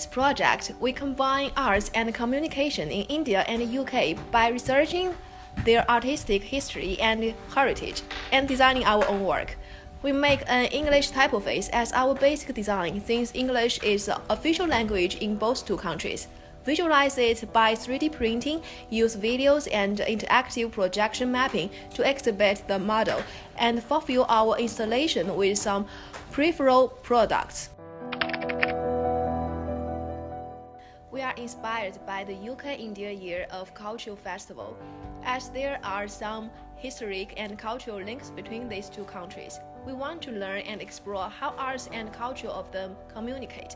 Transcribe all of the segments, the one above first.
this project, we combine arts and communication in India and the UK by researching their artistic history and heritage and designing our own work. We make an English typeface as our basic design since English is the official language in both two countries. Visualize it by 3D printing, use videos and interactive projection mapping to exhibit the model, and fulfill our installation with some peripheral products. We are inspired by the UK-India Year of Cultural Festival, as there are some historic and cultural links between these two countries. We want to learn and explore how arts and culture of them communicate,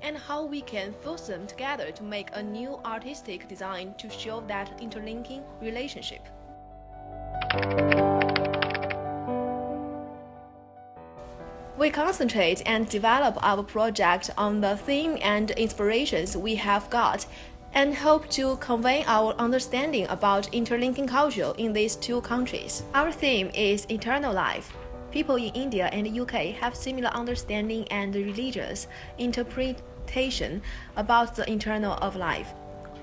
and how we can fuse them together to make a new artistic design to show that interlinking relationship. We concentrate and develop our project on the theme and inspirations we have got, and hope to convey our understanding about interlinking culture in these two countries. Our theme is eternal life. People in India and the UK have similar understanding and religious interpretation about the eternal of life.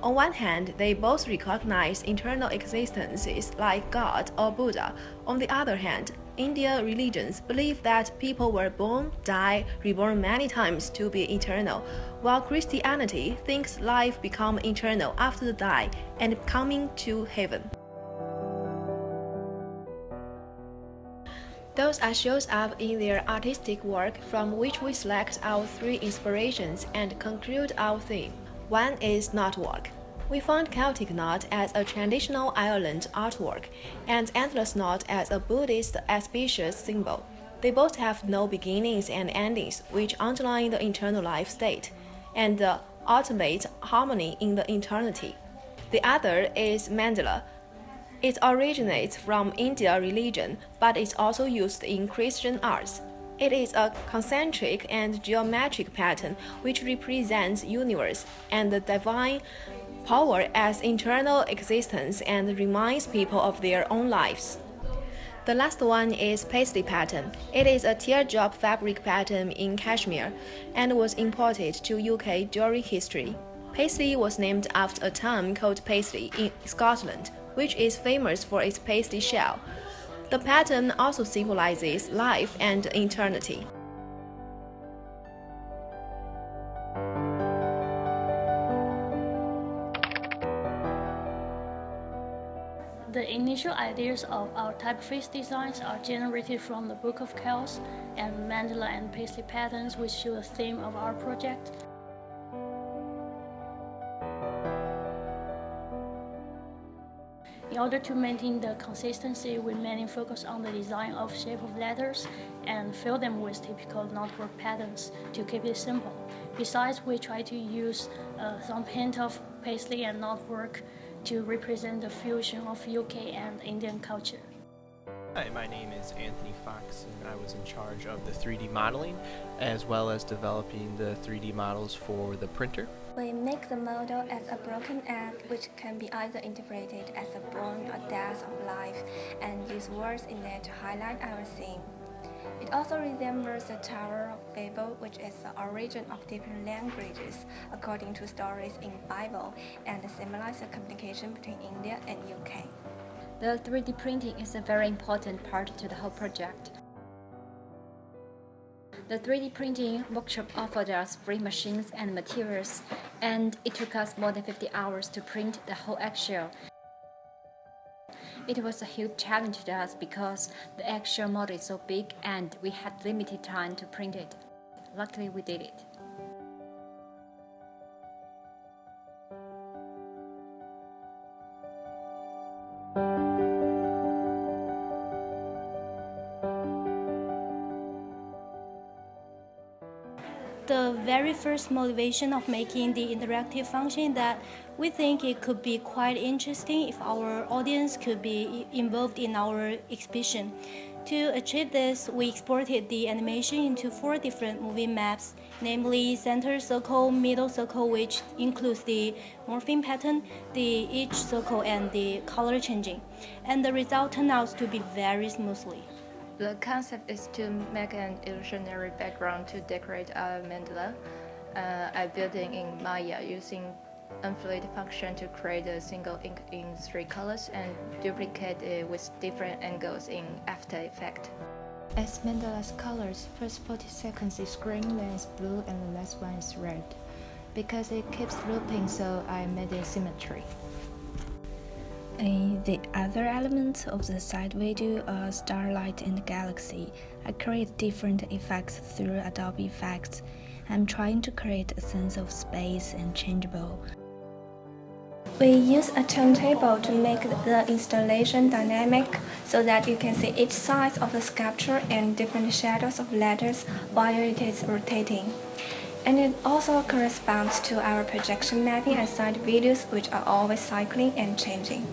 On one hand, they both recognize eternal existences like God or Buddha. On the other hand, Indian religions believe that people were born, die, reborn many times to be eternal, while Christianity thinks life becomes eternal after the die and coming to heaven. Those are shows up in their artistic work, from which we select our 3 inspirations and conclude our theme. One is knotwork. We found Celtic knot as a traditional Ireland artwork, and antler's knot as a Buddhist auspicious symbol. They both have no beginnings and endings, which underline the eternal life state, and the ultimate harmony in the eternity. The other is mandala. It originates from Indian religion, but is also used in Christian arts. It is a concentric and geometric pattern which represents universe and the divine power as internal existence and reminds people of their own lives. The last one is paisley pattern. It is a teardrop fabric pattern in Kashmir and was imported to UK during history. Paisley was named after a town called Paisley in Scotland, which is famous for its paisley shell. The pattern also symbolizes life and eternity. The initial ideas of our typeface designs are generated from the Book of Kells and mandala and paisley patterns, which show the theme of our project. In order to maintain the consistency, we mainly focus on the design of shape of letters and fill them with typical knotwork patterns to keep it simple. Besides, we try to use some hint of paisley and knotwork to represent the fusion of UK and Indian culture. Hi, my name is Anthony Fox, and I was in charge of the 3D modeling as well as developing the 3D models for the printer. We make the model as a broken egg, which can be either interpreted as a born or death of life, and use words in it to highlight our theme. It also resembles the Tower of Babel, which is the origin of different languages according to stories in the Bible, and symbolizes the communication between India and UK. The 3D printing is a very important part to the whole project. The 3D printing workshop offered us free machines and materials, and it took us more than 50 hours to print the whole eggshell. It was a huge challenge to us because the eggshell model is so big and we had limited time to print it. Luckily, we did it. The very first motivation of making the interactive function that we think it could be quite interesting if our audience could be involved in our exhibition. To achieve this, we exported the animation into 4 different moving maps, namely center circle, middle circle, which includes the morphing pattern, the each circle, and the color changing. And the result turned out to be very smoothly. The concept is to make an illusionary background to decorate a mandala. I built it in Maya using unfluid function to create a single ink in 3 colors and duplicate it with different angles in After Effects. As Mandela's colors, first 40 seconds is green, then it's blue, and the last one is red. Because it keeps looping, so I made it symmetry. The other elements of the side video are starlight and galaxy. I create different effects through Adobe Effects. I'm trying to create a sense of space and changeable. We use a turntable to make the installation dynamic so that you can see each side of the sculpture and different shadows of letters while it is rotating. And it also corresponds to our projection mapping and side videos, which are always cycling and changing.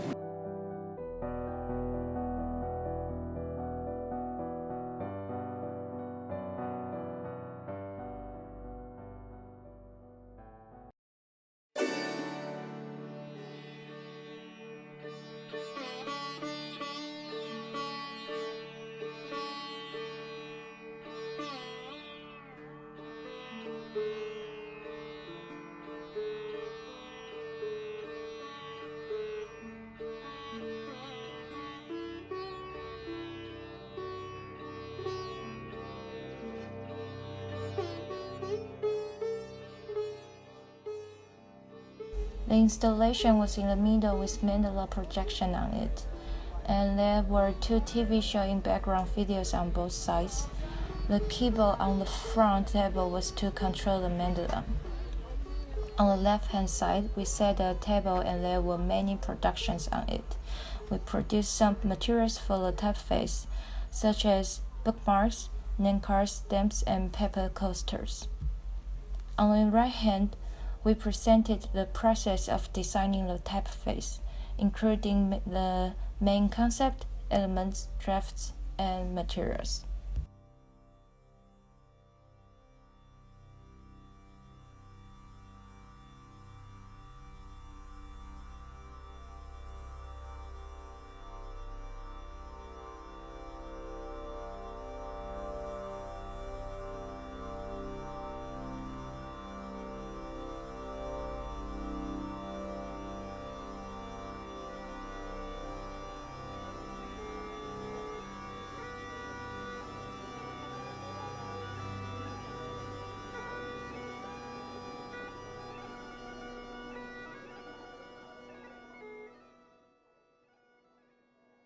The installation was in the middle with mandala projection on it, and there were 2 TV showing background videos on both sides. The keyboard on the front table was to control the mandala. On the left-hand side, we set a table and there were many productions on it. We produced some materials for the typeface, such as bookmarks, name cards, stamps, and paper coasters. On the right hand, we presented the process of designing the typeface, including the main concept, elements, drafts, and materials.